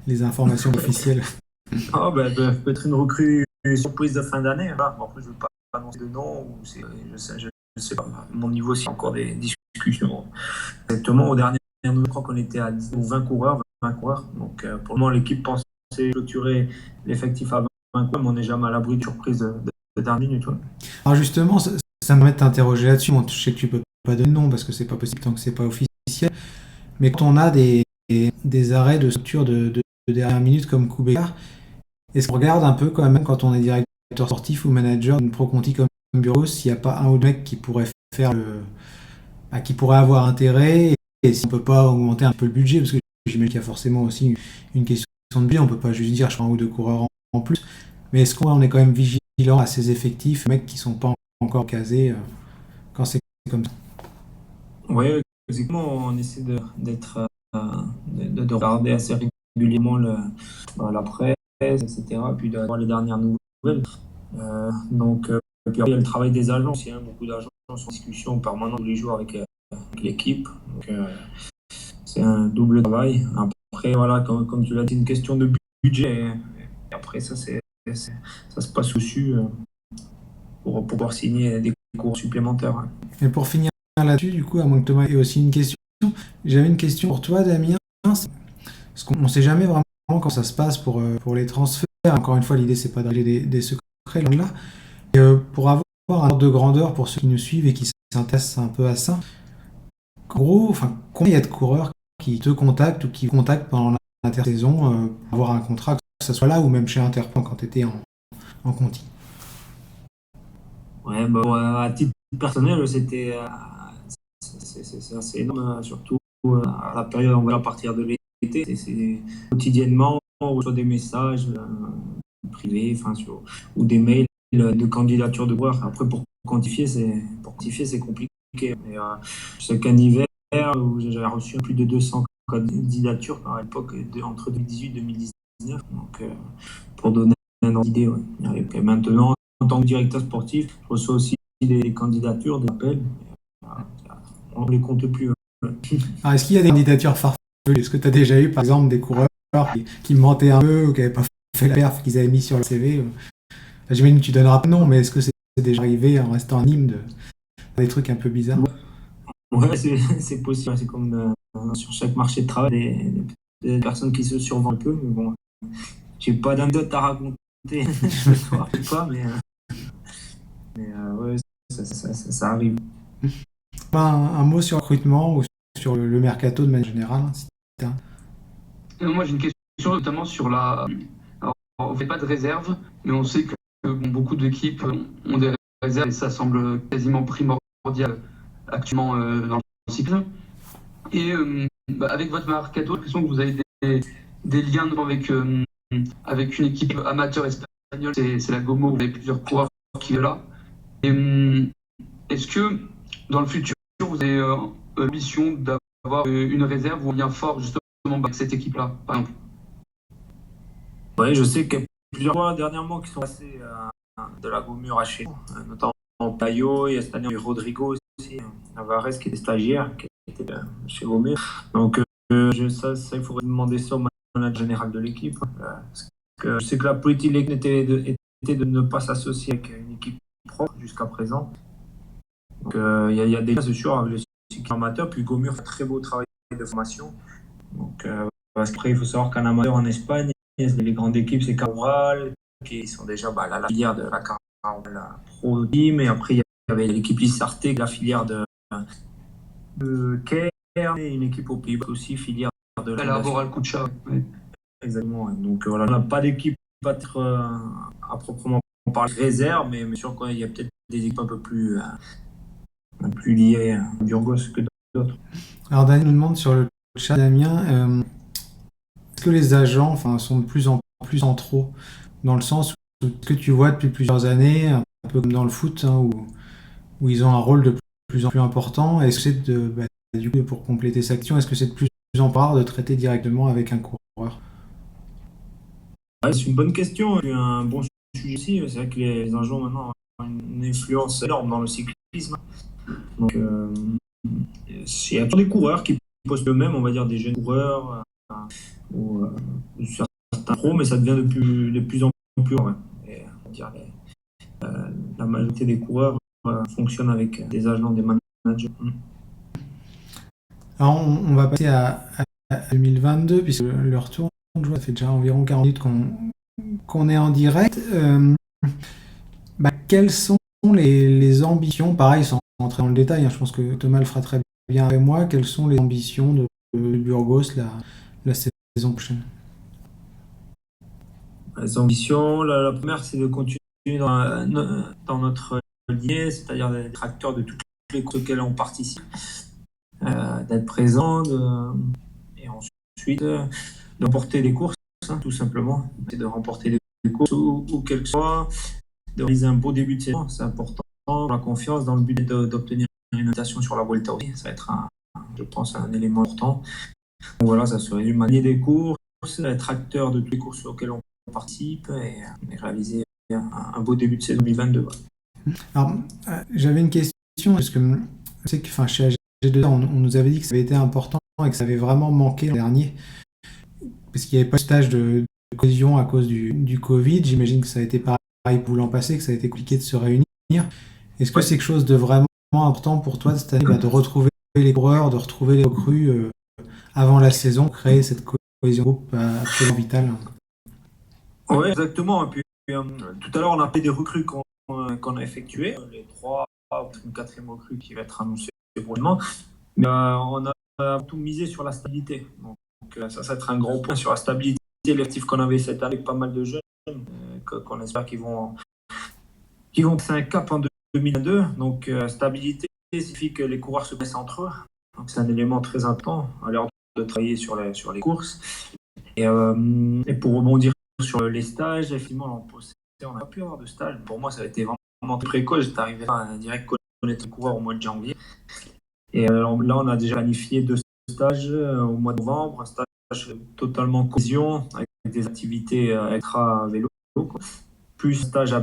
les informations officielles? Peut-être une recrue surprise de fin d'année. Voilà. Bon, après, je ne veux pas annoncer de nom. Je sais pas. À mon niveau, c'est encore des discussions. Exactement. Au dernier, je crois qu'on était à 10 ou 20 coureurs. Donc, pour le moment, l'équipe pensait clôturer l'effectif à un coup, mais on n'est jamais à l'abri de surprise de dernière minute. Ouais. Alors justement, ça me permet de t'interroger là-dessus. Bon, je sais que tu peux pas donner de nom parce que c'est pas possible tant que c'est pas officiel. Mais quand on a des arrêts de structure de dernière minute comme Koubeka, est-ce qu'on regarde un peu quand même quand on est directeur sportif ou manager d'une Pro Conti comme Burgos, s'il n'y a pas un ou deux mecs qui pourrait faire qui pourrait avoir intérêt, et si on peut pas augmenter un peu le budget, parce que j'imagine qu'il y a forcément aussi une question de budget, on peut pas juste dire je prends un ou deux coureurs en plus, mais est-ce qu'on est quand même vigilant à ces effectifs, mecs qui sont pas encore casés quand c'est comme ça? Oui, exactement. On essaie de regarder assez régulièrement la presse, etc. Puis d'avoir les dernières nouvelles. Puis après, il y a le travail des agents aussi. Hein. Beaucoup d'agents sont en discussion permanente tous les jours avec l'équipe. Donc, c'est un double travail. Après, voilà, comme tu l'as dit, une question de budget. Et après, ça se passe au-dessus pour pouvoir signer des cours supplémentaires. Hein. Et pour finir là-dessus, du coup, à moins que Thomas ait aussi une question, j'avais une question pour toi, Damien. Parce qu'on ne sait jamais vraiment comment ça se passe pour les transferts. Encore une fois, l'idée, c'est pas de régler des secrets, loin de là. Et, pour avoir un ordre de grandeur pour ceux qui nous suivent et qui s'intéressent un peu à ça, en gros, combien il y a de coureurs qui te contactent ou qui vous contactent pendant l'intersaison pour avoir un contrat, que ce soit là ou même chez Interplan quand tu étais en Conti? Ouais, à titre personnel, c'est assez énorme, surtout à la période, on va à partir de l'été. C'est quotidiennement, on reçoit des messages privés, ou des mails de candidature de coureurs. Après, pour quantifier, c'est compliqué. Mais, je sais qu'un hiver où j'avais reçu plus de 200 candidatures à l'époque entre 2018 et 2019. Donc, pour donner un ordre d'idée, ouais. Et maintenant, en tant que directeur sportif, je reçois aussi des candidatures, des appels. On ne les compte plus. Alors, est-ce qu'il y a des candidatures farfelues? Est-ce que tu as déjà eu, par exemple, des coureurs qui mentaient un peu ou qui n'avaient pas fait la perf qu'ils avaient mis sur le CV? J'imagine que tu donneras pas de nom, mais est-ce que c'est déjà arrivé en restant anonyme des trucs un peu bizarres? Ouais, c'est possible. C'est comme sur chaque marché de travail, des personnes qui se survendent un peu. Mais bon, j'ai pas d'anecdote à raconter ce soir, pas, mais ouais, ça arrive. Un mot sur le recrutement ou sur le mercato de manière générale, hein, Moi, j'ai une question notamment sur la. Alors, on ne fait pas de réserve, mais on sait que beaucoup d'équipes ont des réserves et ça semble quasiment primordial actuellement dans le cycle. Et avec votre mercato, j'ai l'impression que vous avez des liens avec une équipe amateur espagnole, c'est la Gomo, vous avez plusieurs coureurs qui sont là. Et est-ce que dans le futur, vous avez l'ambition d'avoir une réserve ou un lien fort justement avec cette équipe-là, par exemple? Ouais, je sais qu'il y a plusieurs fois dernièrement qui sont passés de la Gomur à chez nous, notamment Payo, et cette année il y a eu Rodrigo aussi, Alvarez qui était stagiaire, qui était chez Gomur. Donc ça, il faudrait demander ça au manager général de l'équipe. Parce que je sais que la politique était de ne pas s'associer avec une équipe propre jusqu'à présent. Donc il y a des cas, c'est sûr, avec les cyclistes amateurs, puis Gomur fait un très beau travail de formation. Donc parce qu'après, il faut savoir qu'un amateur en Espagne, les grandes équipes, c'est Caroural, qui sont déjà la filière de la Caroural, la Pro Team, et après, il y avait l'équipe Lissarte, la filière de Cairn, et une équipe au Pays-Bas aussi, filière de la Laboral Kucha. Ouais. Exactement. Ouais. Donc voilà, on n'a pas d'équipe à proprement parler réserve, mais sûr qu'il y a peut-être des équipes un peu plus liées à Burgos que d'autres. Alors Daniel nous demande sur le chat, Damien, est-ce que les agents sont de plus en plus en trop, dans le sens où ce que tu vois depuis plusieurs années, un peu comme dans le foot, hein, où ils ont un rôle de plus en plus important, est-ce que c'est du coup, pour compléter cette action, est-ce que c'est de plus en plus rare de traiter directement avec un coureur? Ouais, c'est une bonne question, c'est un bon sujet aussi. C'est vrai que les agents maintenant ont une influence énorme dans le cyclisme. Donc il y a toujours des coureurs qui postent eux-mêmes, on va dire des jeunes coureurs ou certains pros, mais ça devient de plus en plus rare. Et on va dire la majorité des coureurs fonctionnent avec des agents, des managers. Alors on va passer à 2022, puisque le retour, ça fait déjà environ 40 minutes qu'on est en direct, quelles sont les ambitions, pareil, sans rentrer dans le détail, hein, je pense que Thomas le fera très bien avec moi, quelles sont les ambitions de Burgos la saison prochaine? Les ambitions, la première, c'est de continuer dans notre lignée, c'est-à-dire d'être acteur de toutes les courses auxquelles on participe, d'être présent, et ensuite de remporter des courses, hein, tout simplement. C'est de remporter des courses où qu'elles soient, de réaliser un beau début de saison, c'est important, la confiance dans le but d'obtenir une notation sur la Vuelta aussi, ça va être, je pense, un élément important. Donc voilà, ça se résume à gagner des courses, être acteur de toutes les courses auxquelles on participe et réaliser un beau début de saison 2022. Alors, j'avais une question, parce que je sais que chez AG2, on nous avait dit que ça avait été important et que ça avait vraiment manqué l'an dernier, parce qu'il n'y avait pas de stage de cohésion à cause du Covid. J'imagine que ça a été pareil pour l'an passé, que ça a été compliqué de se réunir. Est-ce que Ouais. c'est quelque chose de vraiment important pour toi cette année, de retrouver les coureurs, de retrouver les recrues avant la saison, créer cette cohésion groupe absolument vitale? Oui, exactement. Et puis, tout à l'heure, on a fait des recrues qu'on a effectuées, les 3 ou une 4e recrue qui va être annoncée prochainement. Mais on a tout misé sur la stabilité. Donc, ça va être un gros point sur la stabilité. L'effectif qu'on avait cette année, pas mal de jeunes, qu'on espère qu'ils vont passer un cap en 2022. Donc, stabilité signifie que les coureurs se connaissent entre eux. Donc, c'est un élément très important à l'heure de travailler sur les courses. Et pour rebondir sur les stages, effectivement, l'an passé, on n'a pas pu avoir de stage. Pour moi, ça a été vraiment très précoce. J'étais arrivé là direct connaître le coureur au mois de janvier. Et là, on a déjà planifié 2 stages au mois de novembre, un stage totalement cohésion, avec des activités extra vélo, quoi. Plus un stage,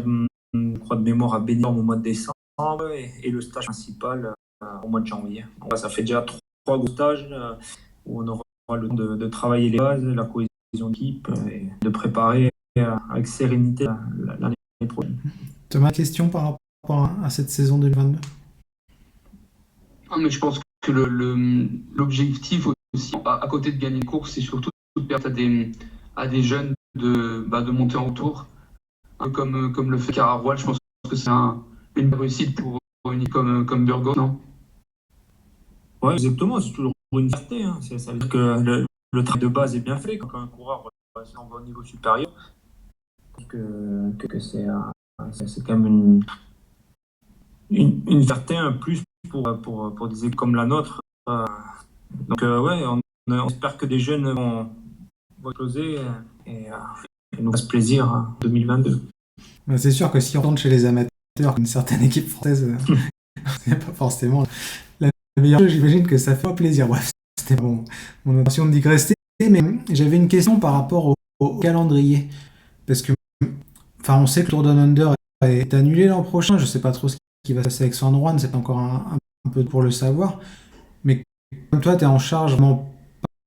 je crois de mémoire, à Benidorm au mois de décembre, et le stage principal au mois de janvier. Donc, là, ça fait déjà 3 gros stages où on aura le temps de travailler les bases, la cohésion d'équipe et de préparer avec sérénité l'année prochaine. Thomas, question par rapport à cette saison 2022? Ah, mais je pense que l'objectif aussi, à côté de gagner une course, c'est surtout de permettre à des jeunes de monter en tour. Un peu comme le fait Cararoual, je pense que c'est une réussite pour une équipe comme Burgos, non? Oui, exactement, c'est toujours une fierté, hein. Ça veut dire que le travail de base est bien fait quand un coureur s'en va au niveau supérieur. Que c'est quand même une fierté, un plus pour des équipes comme la nôtre. Donc, ouais, on espère que des jeunes vont exploser et nous fasse plaisir en 2022. C'est sûr que si on rentre chez les amateurs, une certaine équipe française, c'est pas forcément la meilleure chose. J'imagine que ça fait pas plaisir. Bref, c'était mon intention de digresser. Mais j'avais une question par rapport au calendrier. Parce que, on sait que le Tour Down Under est annulé l'an prochain. Je sais pas trop ce qui va se passer avec San Juan. C'est encore un peu pour le savoir. Mais comme toi, tu es en charge vraiment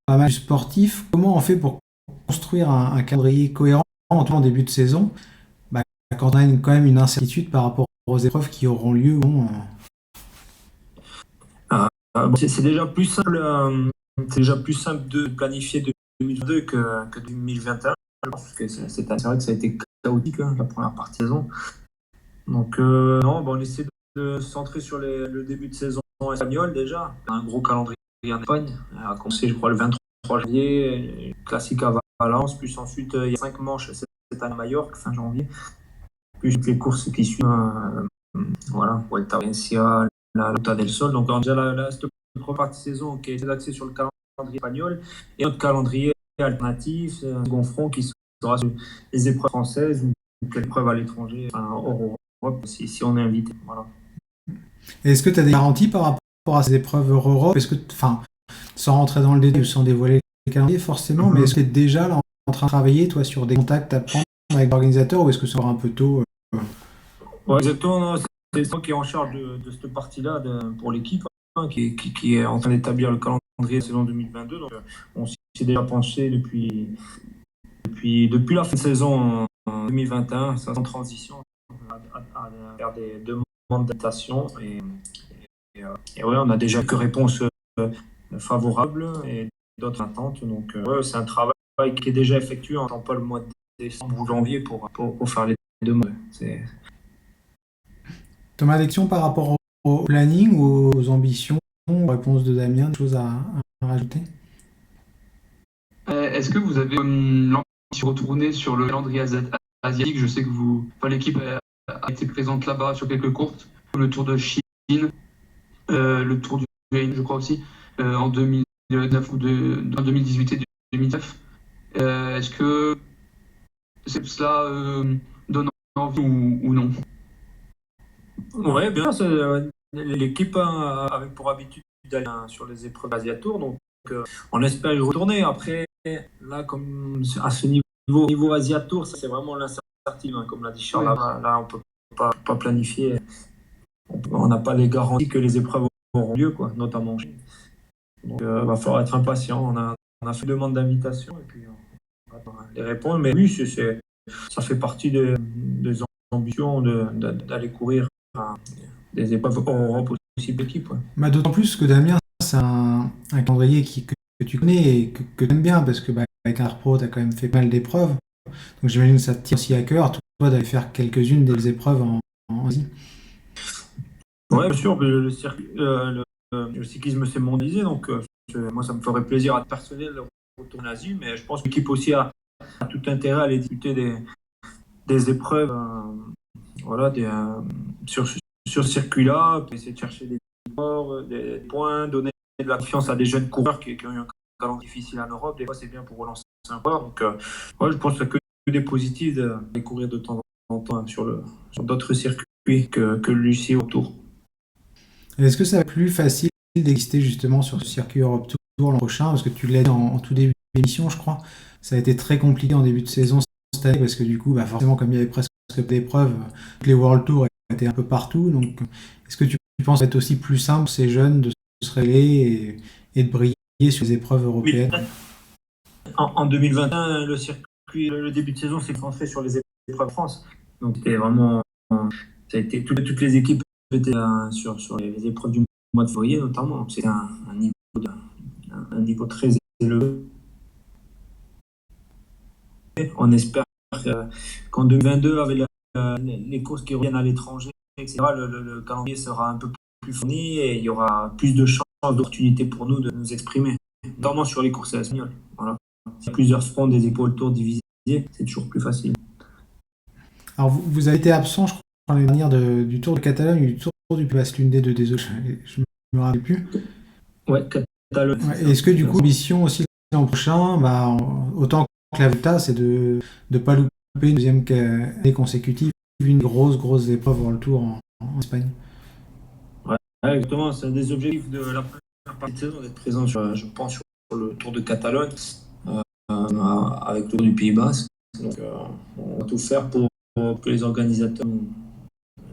pas mal du sportif, comment on fait pour construire un calendrier cohérent en début de saison, quand on a quand même une incertitude par rapport aux épreuves qui auront lieu? C'est déjà plus simple de planifier 2022 que 2021. Parce que c'est vrai que ça a été chaotique, hein, la première partie de saison. Donc, non, on essaie de se centrer sur le début de saison espagnol déjà. Un gros calendrier en Espagne, a commencé, je crois, le 23 janvier, classique à Valence, plus ensuite il y a 5 manches cette année à Majorque, fin janvier, plus les courses qui suivent, voilà, Vuelta a Valencia, la Ruta del Sol. Donc, déjà, cette première partie de saison qui est axée sur le calendrier espagnol et notre calendrier alternatif, second front qui sera sur les épreuves françaises ou quelques épreuves à l'étranger, hors Europe, si on est invité. Voilà. Et est-ce que tu as des garanties par rapport à ces épreuves Europe? Est-ce que, sans rentrer dans le détail, sans dévoiler les calendriers forcément, mais est-ce que tu es déjà là en train de travailler, toi, sur des contacts à prendre avec l'organisateur, ou est-ce que c'est encore un peu tôt? Ouais, exactement, c'est moi qui est en charge de cette partie-là pour l'équipe, hein, qui est en train d'établir le calendrier de saison 2022. Donc, on s'y est déjà penché depuis la fin de saison en 2021, ça en transition à faire des demandes d'adaptation. Et ouais, on a déjà quelques réponses favorables et d'autres attentes. Donc, ouais, c'est un travail qui est déjà effectué en temps pas le mois de décembre ou janvier pour faire les deux mois. Thomas, Lexion par rapport au planning ou aux ambitions, réponse de Damien, des choses à rajouter? Est-ce que vous avez l'ambition de retourner sur le calendrier asiatique? Je sais que l'équipe a été présente là-bas sur quelques courses, le Tour de Chine, le Tour du Ukraine, je crois aussi, en 2009 en 2018 et 2019. Est-ce que cela donne envie ou non? Ouais, bien sûr. L'équipe avait pour habitude d'aller sur les épreuves Asia Tour, donc on espère y retourner. Après, là, comme à ce niveau Asia Tour, ça c'est vraiment l'incertitude, hein, comme l'a dit Charles. Là, on peut pas planifier. On n'a pas les garanties que les épreuves auront lieu, quoi, notamment en Chine. Donc, il va falloir être impatient. On a fait demande d'invitation et puis on va les répondre. Mais oui, ça fait partie des ambitions d'aller courir des épreuves hors Europe aussi d'équipe. Ouais. Bah, d'autant plus que Damien, c'est un calendrier que tu connais et que tu aimes bien, parce que avec un Pro, tu as quand même fait pas mal d'épreuves. Donc j'imagine que ça te tient aussi à cœur, toi, d'aller faire quelques-unes des épreuves en Asie. Oui, bien sûr, le cyclisme s'est mondialisé, donc moi ça me ferait plaisir à titre personnel de retourner en Asie, mais je pense que l'équipe aussi a tout intérêt à aller discuter des épreuves sur ce circuit-là, pour essayer de chercher des points, donner de la confiance à des jeunes coureurs qui ont eu un calendrier difficile en Europe. Des fois, c'est bien pour relancer un peu. Donc, je pense que des positifs de courir de temps en temps sur d'autres circuits que l'UCI autour. Est-ce que ça va être plus facile d'exister justement sur ce circuit Europe Tour l'an prochain? Parce que tu l'as dit en tout début d'émission, je crois. Ça a été très compliqué en début de saison cette année, parce que du coup, forcément, comme il y avait presque pas d'épreuves, les World Tour étaient un peu partout. Donc, est-ce que tu penses être aussi plus simple pour ces jeunes de se révéler et de briller sur les épreuves européennes? En 2021, le début de saison s'est concentré sur les épreuves de France. Donc, c'était vraiment. Ça a été, toutes les équipes étaient sur les épreuves du mois de février, notamment. C'est un niveau très élevé. On espère qu'en 2022, avec les courses qui reviennent à l'étranger, etc., le calendrier sera un peu plus fourni et il y aura plus de chances, d'opportunités pour nous de nous exprimer, notamment sur les courses espagnoles. Voilà. Il y a plusieurs fronts, des épaules tours divisés, c'est toujours plus facile. Alors, vous avez été absent, je crois, l'année dernière du Tour de Catalogne et du Tour du Pays Basque, l'une des deux, désolé, je ne me rappelle plus. Ouais, Catalogne. Ouais, est-ce que du coup, l'ambition aussi l'an prochain, autant que la Vuelta, c'est de ne pas louper une deuxième année consécutive, une grosse épreuve dans le Tour en Espagne? Ouais, exactement, c'est un des objectifs de la première partie de saison, d'être présent, je pense, sur le Tour de Catalogne, avec le Tour du Pays Basque. Donc, on va tout faire pour que les organisateurs nous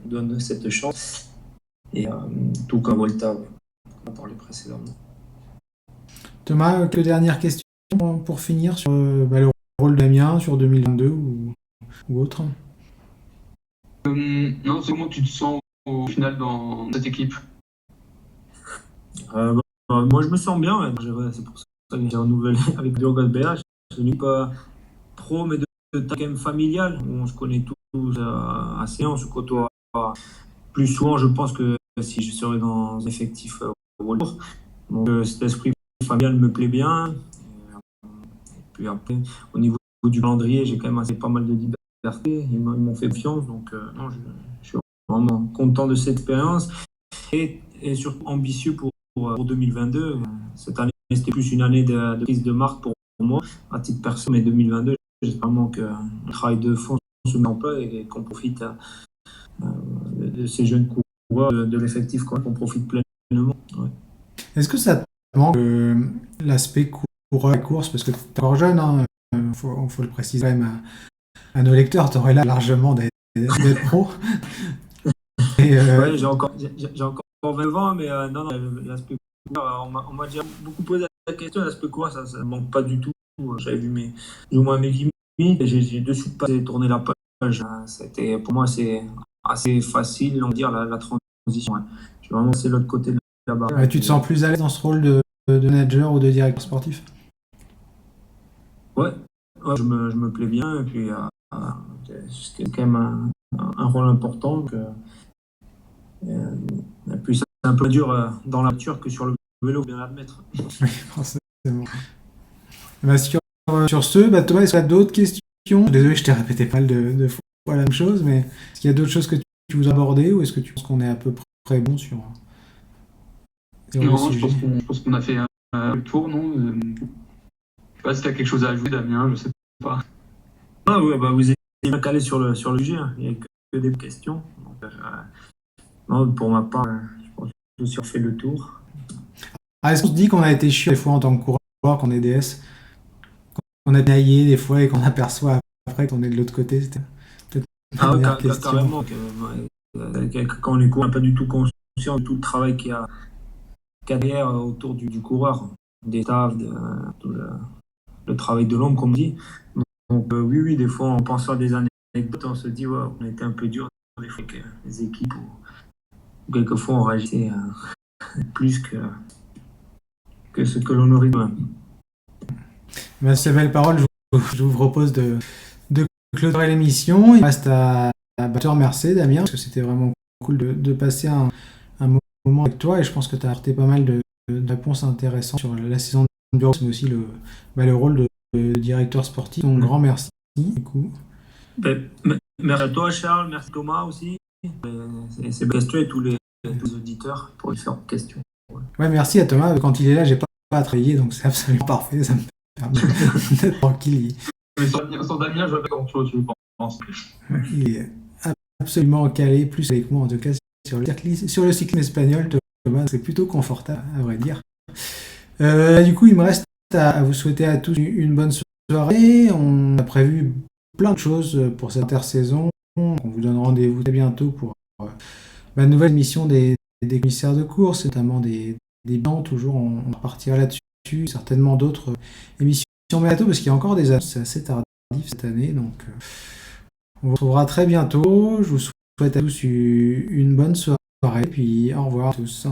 donnent cette chance. Et tout comme Volta, on a parlé précédemment. Thomas, quelques dernières questions pour finir sur le rôle d'Amiens sur 2022 ou autre? Non, c'est comment tu te sens au final dans cette équipe? Moi, je me sens bien. C'est pour ça que j'ai renouvelé avec Diogo Béa. Je ne suis pas pro, mais de taille quand même familiale. On se connaît tous assez, on se côtoie plus souvent, je pense, que si je serais dans l'effectif au Tour. Donc, cet esprit familial me plaît bien. Et puis après, au niveau du calendrier, j'ai quand même pas mal de liberté. Ils m'ont fait confiance. Donc, non, je suis vraiment content de cette expérience et surtout ambitieux pour 2022. Cette année, c'était plus une année de prise de marque pour moi, à titre personnel. Mais 2022, j'espère vraiment qu'un travail de fond se met en place et qu'on profite de ces jeunes coureurs, de l'effectif, qu'on profite pleinement. Ouais. Est-ce que ça te manque l'aspect coureur et course? Parce que tu es encore jeune, hein, faut le préciser quand même à nos lecteurs, tu aurais là largement d'être pro. Ouais, j'ai encore 20 ans, mais non, l'aspect coureur, on m'a déjà beaucoup posé la question. L'aspect coureur, ça ne manque pas du tout. J'avais vu mes limites et j'ai de suite tourné la page. Pour moi, c'est assez facile, on va dire, la transition. Ouais. Je suis vraiment c'est l'autre côté de la barre. Tu te sens plus à l'aise dans ce rôle de manager ou de directeur sportif? Ouais, Ouais, je me plais bien, et puis c'était quand même un rôle important. Donc, et puis c'est un peu dur dans la voiture que sur le vélo, bien l'admettre. Oui, forcément. Bah, sur ce, bah, Thomas, est-ce qu'il y a d'autres questions? Désolé, je t'ai répété pas mal de fois la même chose, mais est-ce qu'il y a d'autres choses que tu veux aborder ou est-ce que tu penses qu'on est à peu près bon sur le Non, sujet? je pense qu'on a fait le tour, non? Je sais pas si tu as quelque chose à ajouter, Damien, je sais pas. Ah ouais, bah, vous êtes bien calé sur le sujet, hein. Il n'y a que des questions. Donc, non, pour ma part, je pense que j'ai aussi fait le tour. Ah, est-ce qu'on se dit qu'on a été chiant des fois en tant que coureur, qu'on est DS, qu'on a naillé des fois et qu'on aperçoit après qu'on est de l'autre côté? C'était peut-être ma Ah ouais, dernière question. carrément. Quand on est coureur, on n'est pas du tout conscient de tout le travail qu'il y a derrière autour du coureur, des staffs, tout le travail de l'homme, comme on dit. Donc, oui, oui, des fois, en pensant à des anecdotes, on se dit, ouais, on était un peu dur des fois avec les équipes, ou quelquefois on réagissait plus que ce que l'on aurait dû. Mais ces belles paroles, je vous propose de clôturer l'émission. Il reste à te remercier, Damien, parce que c'était vraiment cool de passer un moment avec toi et je pense que tu as apporté pas mal de réponses intéressantes sur la saison de bureau, mais aussi le rôle de directeur sportif. Donc, grand merci. Du coup. Ben, merci à toi, Charles, merci Thomas aussi. C'est questions et tous les auditeurs pour les différentes questions. Ouais, merci à Thomas. Quand il est là, j'ai pas à travailler, donc c'est absolument parfait. Ça me permet d'être tranquille. Mais sans Damien, je vais pas grand-chose, je pense. Il est absolument calé, plus avec moi en tout cas, sur le cyclisme espagnol. Thomas, c'est plutôt confortable, à vrai dire. Du coup, il me reste à vous souhaiter à tous une bonne soirée. On a prévu plein de choses pour cette intersaison. On vous donne rendez-vous très bientôt pour la nouvelle mission des commissaires de course, notamment des bilans. Toujours, on repartira là-dessus. Certainement d'autres émissions bientôt, parce qu'il y a encore des annonces assez tardives cette année. Donc, on vous retrouvera très bientôt. Je vous souhaite à tous une bonne soirée. Puis au revoir à tous.